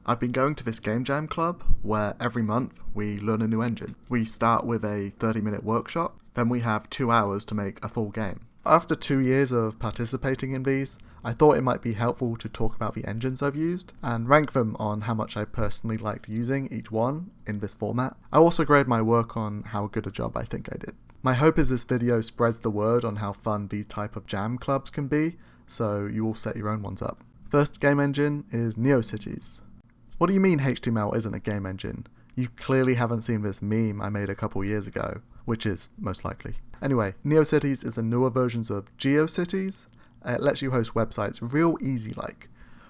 I've been going to this game jam club where every month we learn a new engine. We start with a 30-minute workshop, then we have 2 hours to make a full game. After 2 years of participating in these, I thought it might be helpful to talk about the engines I've used and rank them on how much I personally liked using each one in this format. I also grade my work on how good a job I think I did. My hope is this video spreads the word on how fun these type of jam clubs can be, so you all set your own ones up. First game engine is Neocities. What do you mean HTML isn't a game engine? You clearly haven't seen this meme I made a couple years ago, which is most likely. Anyway, Neocities is a newer version of GeoCities. It lets you host websites real easy like.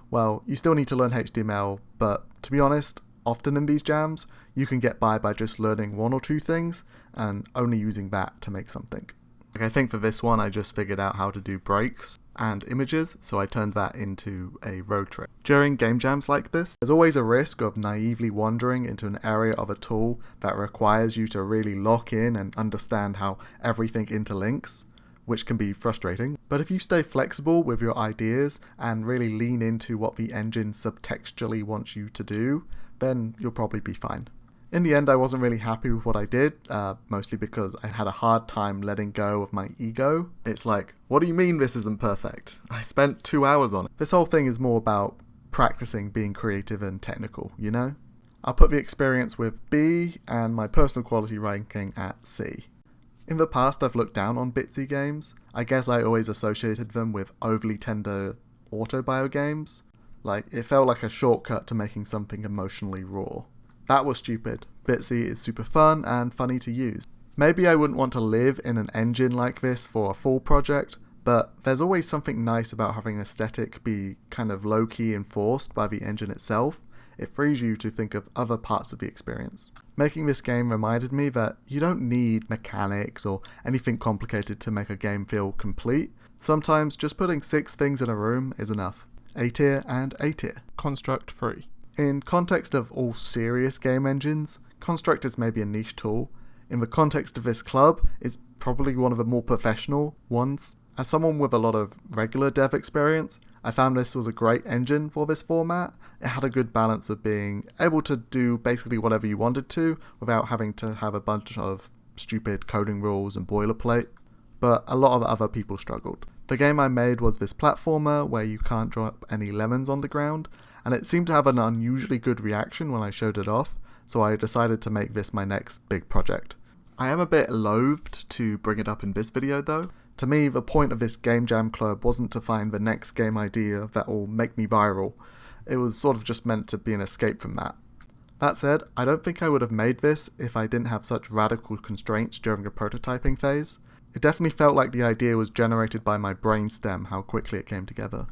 Well, you still need to learn HTML, but to be honest, often in these jams, you can get by just learning one or two things and only using that to make something. I think for this one I just figured out how to do breaks and images, so I turned that into a road trip. During game jams like this, there's always a risk of naively wandering into an area of a tool that requires you to really lock in and understand how everything interlinks, which can be frustrating. But if you stay flexible with your ideas and really lean into what the engine subtextually wants you to do, then you'll probably be fine. In the end, I wasn't really happy with what I did, mostly because I had a hard time letting go of my ego. It's like, what do you mean this isn't perfect? I spent 2 hours on it. This whole thing is more about practicing being creative and technical, you know? I'll put the experience with B and my personal quality ranking at C. In the past, I've looked down on Bitsy games. I guess I always associated them with overly tender auto-bio games. Like, it felt like a shortcut to making something emotionally raw. That was stupid. Bitsy is super fun and funny to use. Maybe I wouldn't want to live in an engine like this for a full project, but there's always something nice about having an aesthetic be kind of low-key enforced by the engine itself. It frees you to think of other parts of the experience. Making this game reminded me that you don't need mechanics or anything complicated to make a game feel complete. Sometimes just putting 6 things in a room is enough. A tier and A tier. Construct free. In context of all serious game engines, Construct is maybe a niche tool. In the context of this club, it's probably one of the more professional ones. As someone with a lot of regular dev experience, I found this was a great engine for this format. It had a good balance of being able to do basically whatever you wanted to without having to have a bunch of stupid coding rules and boilerplate. But a lot of other people struggled. The game I made was this platformer where you can't drop any lemons on the ground, and it seemed to have an unusually good reaction when I showed it off, so I decided to make this my next big project. I am a bit loathed to bring it up in this video though. To me, the point of this game jam club wasn't to find the next game idea that will make me viral. It was sort of just meant to be an escape from that. That said, I don't think I would have made this if I didn't have such radical constraints during the prototyping phase. It definitely felt like the idea was generated by my brainstem, how quickly it came together.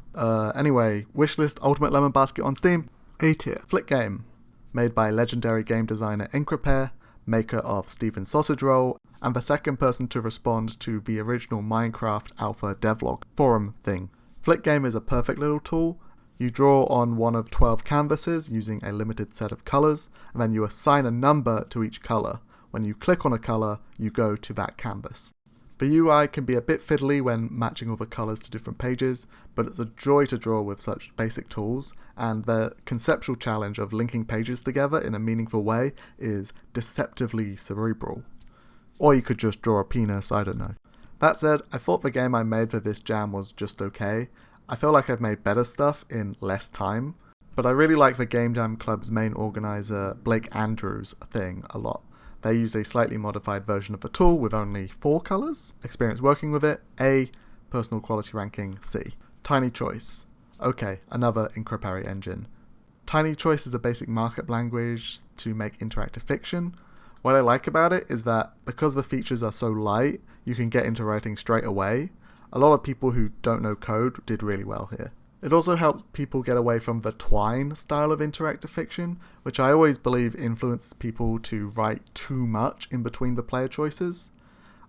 Anyway, wishlist Ultimate Lemon Basket on Steam. A tier. Flick game. Made by legendary game designer Ren'Py, maker of Steven's Sausage Roll, and the second person to respond to the original Minecraft Alpha devlog forum thing. Flick game is a perfect little tool. You draw on one of 12 canvases using a limited set of colours, and then you assign a number to each colour. When you click on a colour, you go to that canvas. The UI can be a bit fiddly when matching all the colours to different pages, but it's a joy to draw with such basic tools, and the conceptual challenge of linking pages together in a meaningful way is deceptively cerebral. Or you could just draw a penis, I don't know. That said, I thought the game I made for this jam was just okay. I feel like I've made better stuff in less time, but I really like the Game Jam Club's main organiser, Blake Andrews' thing a lot. They used a slightly modified version of the tool with only 4 colours. Experience working with it, A. Personal quality ranking, C. Tiny Choice. Okay, another Ren'Py engine. Tiny Choice is a basic markup language to make interactive fiction. What I like about it is that because the features are so light, you can get into writing straight away. A lot of people who don't know code did really well here. It also helps people get away from the Twine style of interactive fiction, which I always believe influences people to write too much in between the player choices.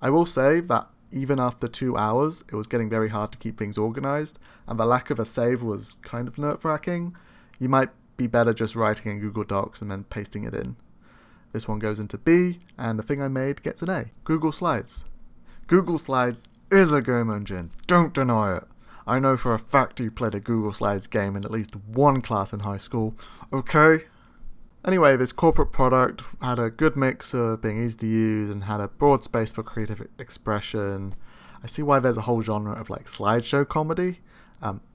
I will say that even after 2 hours, it was getting very hard to keep things organised, and the lack of a save was kind of nerve-wracking. You might be better just writing in Google Docs and then pasting it in. This one goes into B, and the thing I made gets an A. Google Slides. Google Slides is a game engine, don't deny it. I know for a fact you played a Google Slides game in at least one class in high school. Okay? Anyway, this corporate product had a good mix of being easy to use and had a broad space for creative expression. I see why there's a whole genre of like slideshow comedy.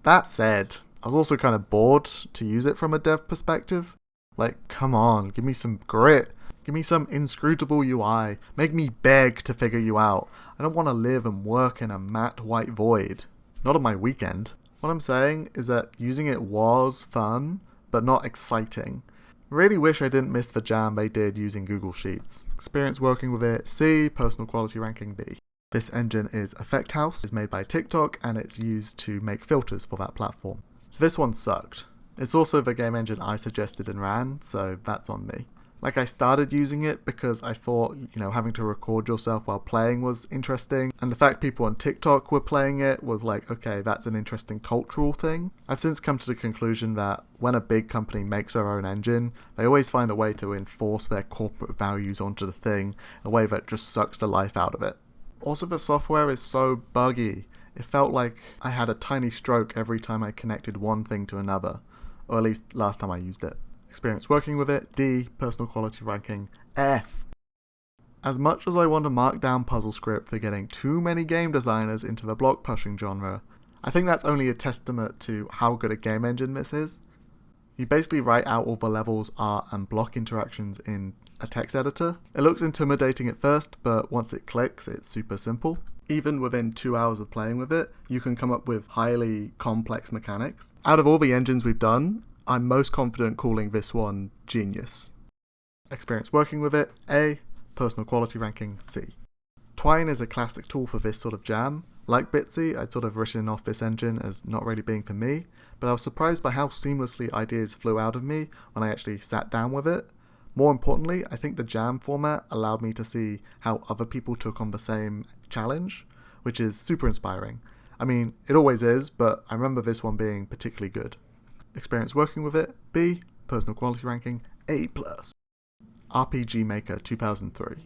That said, I was also kind of bored to use it from a dev perspective. Like, come on, give me some grit. Give me some inscrutable UI. Make me beg to figure you out. I don't want to live and work in a matte white void. Not on my weekend. What I'm saying is that using it was fun, but not exciting. Really wish I didn't miss the jam they did using Google Sheets. Experience working with it, C. Personal quality ranking, B. This engine is Effect House. It's made by TikTok and it's used to make filters for that platform. So this one sucked. It's also the game engine I suggested and ran, so that's on me. Like, I started using it because I thought, having to record yourself while playing was interesting, and the fact people on TikTok were playing it was like, okay, that's an interesting cultural thing. I've since come to the conclusion that when a big company makes their own engine, they always find a way to enforce their corporate values onto the thing, a way that just sucks the life out of it. Also, the software is so buggy. It felt like I had a tiny stroke every time I connected one thing to another, or at least last time I used it. Experience working with it, D. Personal quality ranking, F. As much as I want to mark down PuzzleScript for getting too many game designers into the block pushing genre, I think that's only a testament to how good a game engine this is. You basically write out all the levels, art, and block interactions in a text editor. It looks intimidating at first, but once it clicks, it's super simple. Even within 2 hours of playing with it, you can come up with highly complex mechanics. Out of all the engines we've done, I'm most confident calling this one genius. Experience working with it, A. Personal quality ranking, C. Twine is a classic tool for this sort of jam. Like Bitsy, I'd sort of written off this engine as not really being for me, but I was surprised by how seamlessly ideas flew out of me when I actually sat down with it. More importantly, I think the jam format allowed me to see how other people took on the same challenge, which is super inspiring. I mean, it always is, but I remember this one being particularly good. Experience working with it, B. Personal quality ranking, A+. RPG Maker 2003.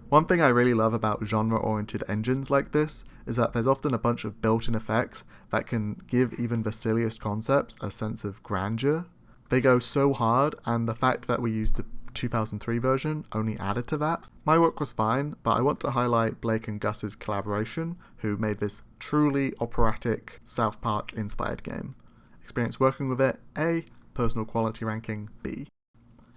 One thing I really love about genre-oriented engines like this is that there's often a bunch of built-in effects that can give even the silliest concepts a sense of grandeur. They go so hard, and the fact that we used the 2003 version only added to that. My work was fine, but I want to highlight Blake and Gus's collaboration, who made this truly operatic South Park-inspired game. Experience working with it, A. Personal quality ranking, B.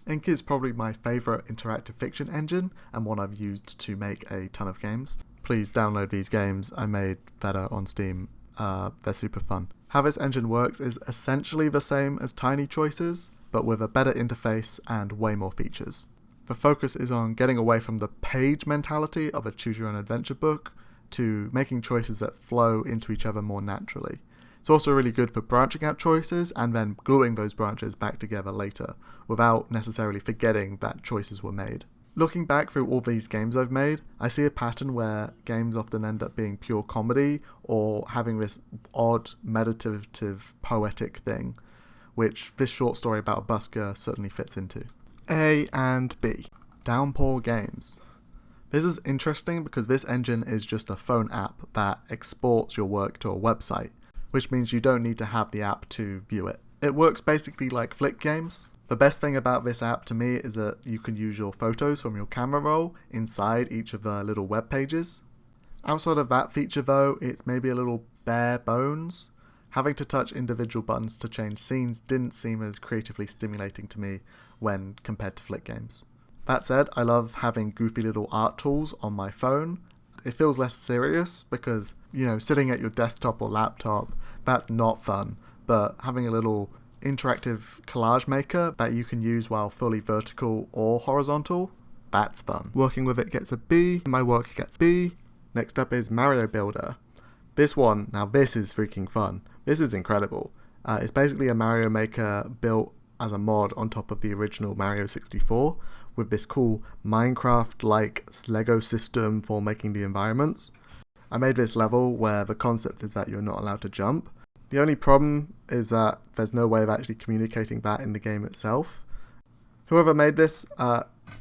Ink is probably my favourite interactive fiction engine and one I've used to make a ton of games. Please download these games. I made that on Steam. They're super fun. How this engine works is essentially the same as Tiny Choices, but with a better interface and way more features. The focus is on getting away from the page mentality of a choose-your-own-adventure book to making choices that flow into each other more naturally. It's also really good for branching out choices and then gluing those branches back together later, without necessarily forgetting that choices were made. Looking back through all these games I've made, I see a pattern where games often end up being pure comedy or having this odd, meditative, poetic thing, which this short story about a busker certainly fits into. A and B. Downpour Games. This is interesting because this engine is just a phone app that exports your work to a website, which means you don't need to have the app to view it. It works basically like Flick games. The best thing about this app to me is that you can use your photos from your camera roll inside each of the little web pages. Outside of that feature though, it's maybe a little bare bones. Having to touch individual buttons to change scenes didn't seem as creatively stimulating to me when compared to Flick games. That said, I love having goofy little art tools on my phone. It feels less serious because, sitting at your desktop or laptop, that's not fun. But having a little interactive collage maker that you can use while fully vertical or horizontal, that's fun. Working with it gets a B, my work gets B. Next up is Mario Builder. This one, now this is freaking fun. This is incredible. It's basically a Mario Maker built as a mod on top of the original Mario 64 with this cool Minecraft-like Lego system for making the environments. I made this level where the concept is that you're not allowed to jump. The only problem is that there's no way of actually communicating that in the game itself. Whoever made this,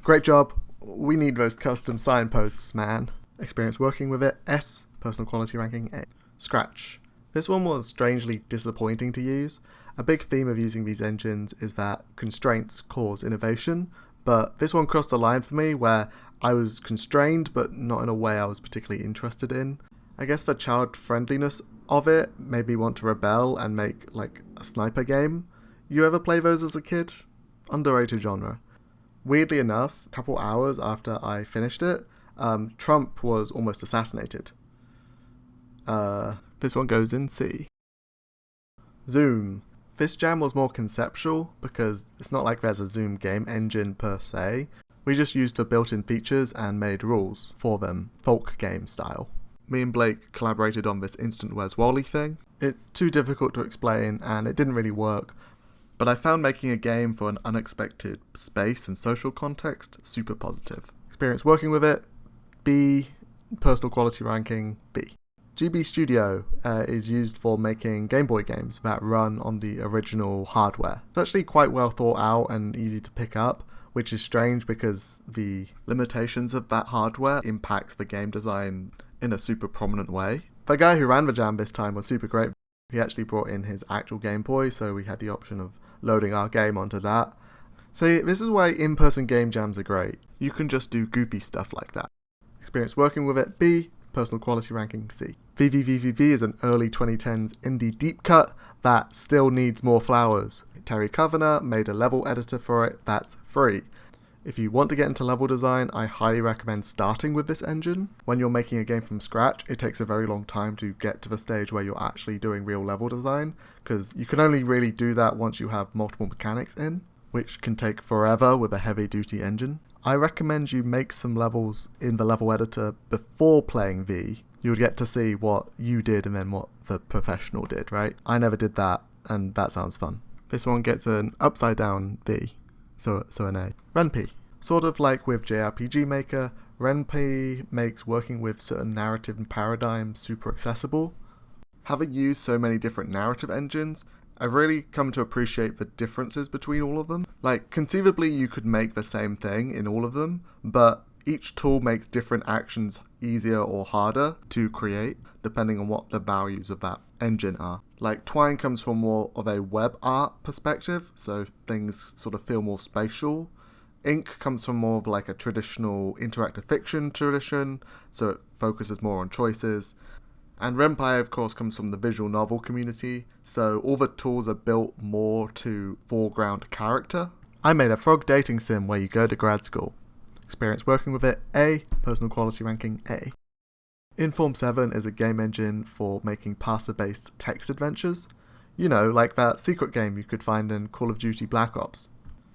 great job. We need those custom signposts, man. Experience working with it, S. Personal quality ranking, A. Scratch. This one was strangely disappointing to use. A big theme of using these engines is that constraints cause innovation, but this one crossed a line for me where I was constrained but not in a way I was particularly interested in. I guess the child friendliness of it made me want to rebel and make like a sniper game. You ever play those as a kid? Underrated genre. Weirdly enough, a couple hours after I finished it, Trump was almost assassinated. This one goes in C. Zoom. This jam was more conceptual because it's not like there's a Zoom game engine per se. We just used the built-in features and made rules for them, folk game style. Me and Blake collaborated on this instant where's Wally thing. It's too difficult to explain and it didn't really work, but I found making a game for an unexpected space and social context super positive. Experience working with it, B. Personal quality ranking, B. GB Studio is used for making Game Boy games that run on the original hardware. It's actually quite well thought out and easy to pick up, which is strange because the limitations of that hardware impacts the game design in a super prominent way. The guy who ran the jam this time was super great. He actually brought in his actual Game Boy, so we had the option of loading our game onto that. See, this is why in-person game jams are great. You can just do goofy stuff like that. Experience working with it, B. Personal quality ranking, C. VVVVV is an early 2010s indie deep cut that still needs more flowers. Terry Kavanagh made a level editor for it that's free. If you want to get into level design, I highly recommend starting with this engine. When you're making a game from scratch, it takes a very long time to get to the stage where you're actually doing real level design, because you can only really do that once you have multiple mechanics in, which can take forever with a heavy-duty engine. I recommend you make some levels in the level editor before playing V. You would get to see what you did and then what the professional did, right? I never did that, and that sounds fun. This one gets an upside down V, so an A. Ren'Py. Sort of like with JRPG Maker, Ren'Py makes working with certain narrative and paradigms super accessible. Having used so many different narrative engines, I've really come to appreciate the differences between all of them. Like, conceivably you could make the same thing in all of them, but each tool makes different actions easier or harder to create, depending on what the values of that engine are. Like, Twine comes from more of a web art perspective, so things sort of feel more spatial. Ink comes from more of like a traditional interactive fiction tradition, so it focuses more on choices. And Ren'Py, of course, comes from the visual novel community, so all the tools are built more to foreground character. I made a frog dating sim where you go to grad school. Experience working with it, A. Personal quality ranking, A. Inform 7 is a game engine for making parser-based text adventures. You know, like that secret game you could find in Call of Duty Black Ops.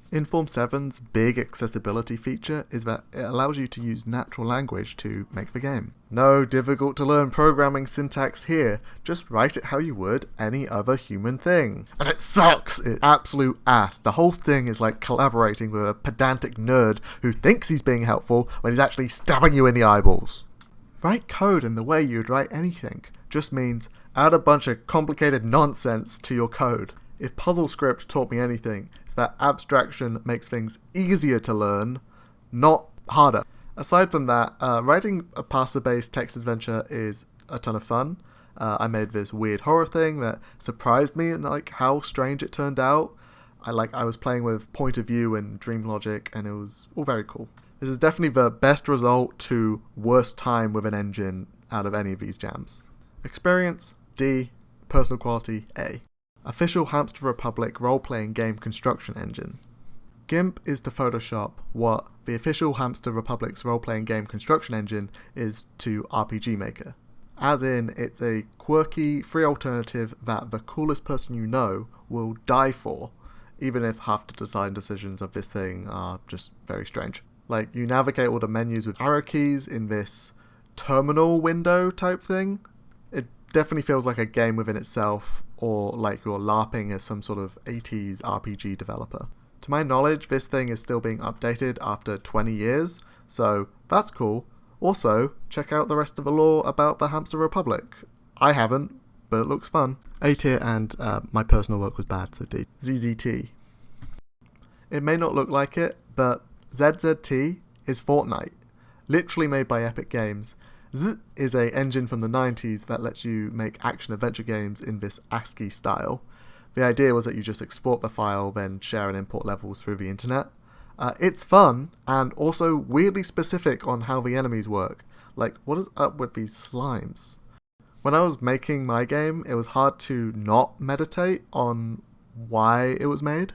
Inform 7's big accessibility feature is that it allows you to use natural language to make the game. No difficult to learn programming syntax here, just write it how you would any other human thing. And it sucks! It's absolute ass. The whole thing is like collaborating with a pedantic nerd who thinks he's being helpful when he's actually stabbing you in the eyeballs. Write code in the way you'd write anything just means add a bunch of complicated nonsense to your code. If PuzzleScript taught me anything, it's that abstraction makes things easier to learn, not harder. Aside from that, writing a parser-based text adventure is a ton of fun. I made this weird horror thing that surprised me and like how strange it turned out. I was playing with point of view and dream logic, and it was all very cool. This is definitely the best result to worst time with an engine out of any of these jams. Experience, D. Personal quality, A. Official Hamster Republic role-playing game construction engine. GIMP is to Photoshop what the official Hamster Republic's role-playing game construction engine is to RPG Maker. As in, it's a quirky, free alternative that the coolest person you know will die for, even if half the design decisions of this thing are just very strange. Like, you navigate all the menus with arrow keys in this terminal window type thing. It definitely feels like a game within itself, or like you're LARPing as some sort of 80s RPG developer. To my knowledge, this thing is still being updated after 20 years, so that's cool. Also, check out the rest of the lore about the Hamster Republic. I haven't, but it looks fun. A tier, and my personal work was bad, so D. ZZT. It may not look like it, but ZZT is Fortnite. Literally made by Epic Games. Z is a engine from the 90s that lets you make action-adventure games in this ASCII style. The idea was that you just export the file, then share and import levels through the internet. It's fun, and also weirdly specific on how the enemies work. Like, what is up with these slimes? When I was making my game, it was hard to not meditate on why it was made.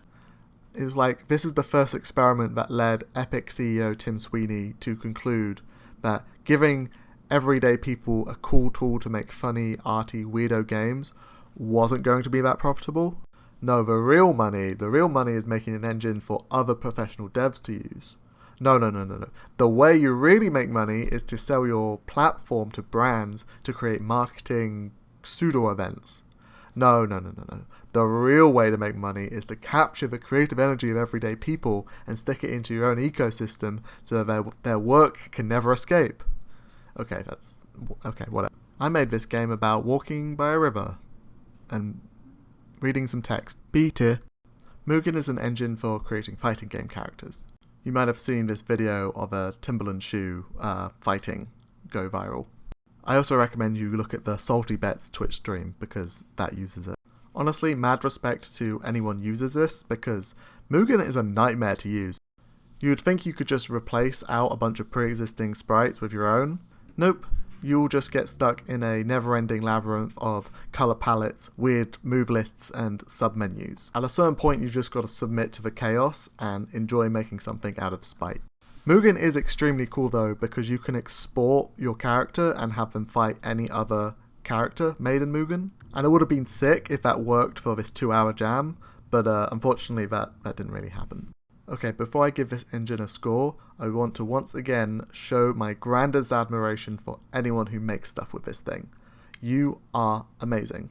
It was like, this is the first experiment that led Epic CEO Tim Sweeney to conclude that giving everyday people a cool tool to make funny, arty, weirdo games wasn't going to be that profitable. No, the real money is making an engine for other professional devs to use. No. The way you really make money is to sell your platform to brands to create marketing pseudo events. No. The real way to make money is to capture the creative energy of everyday people and stick it into your own ecosystem so that their work can never escape. Okay, whatever. I made this game about walking by a river and reading some text. B tier. Muggan is an engine for creating fighting game characters. You might have seen this video of a Timberland shoe fighting go viral. I also recommend you look at the Salty Bets Twitch stream because that uses it. Honestly, mad respect to anyone who uses this because Muggan is a nightmare to use. You would think you could just replace out a bunch of pre-existing sprites with your own. Nope. You'll just get stuck in a never-ending labyrinth of color palettes, weird move lists, and submenus. At a certain point, you just got to submit to the chaos and enjoy making something out of spite. Muggan is extremely cool though, because you can export your character and have them fight any other character made in Muggan. And it would have been sick if that worked for this 2-hour jam, but unfortunately that didn't really happen. Okay, before I give this engine a score, I want to once again show my grandest admiration for anyone who makes stuff with this thing. You are amazing.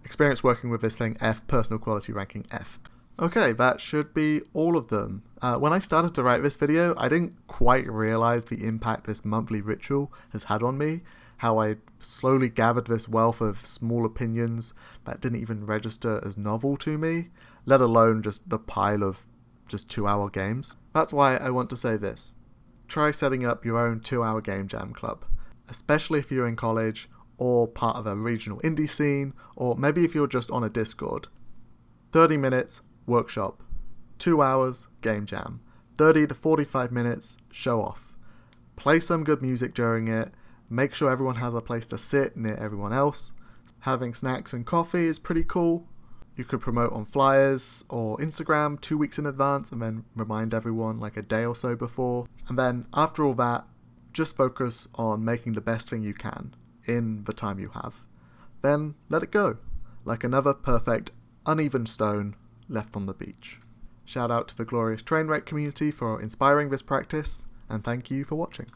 Experience working with this thing F, personal quality ranking F. Okay, that should be all of them. When I started to write this video, I didn't quite realize the impact this monthly ritual has had on me, how I slowly gathered this wealth of small opinions that didn't even register as novel to me, let alone just the pile of just 2-hour games. That's why I want to say this. Try setting up your own 2-hour game jam club, especially if you're in college or part of a regional indie scene, or maybe if you're just on a Discord. 30 minutes, workshop. 2 hours, game jam. 30 to 45 minutes, show off. Play some good music during it. Make sure everyone has a place to sit near everyone else. Having snacks and coffee is pretty cool. You could promote on flyers or Instagram 2 weeks in advance and then remind everyone like a day or so before. And then after all that, just focus on making the best thing you can in the time you have. Then let it go, like another perfect, uneven stone left on the beach. Shout out to the glorious Trainwreck community for inspiring this practice, and thank you for watching.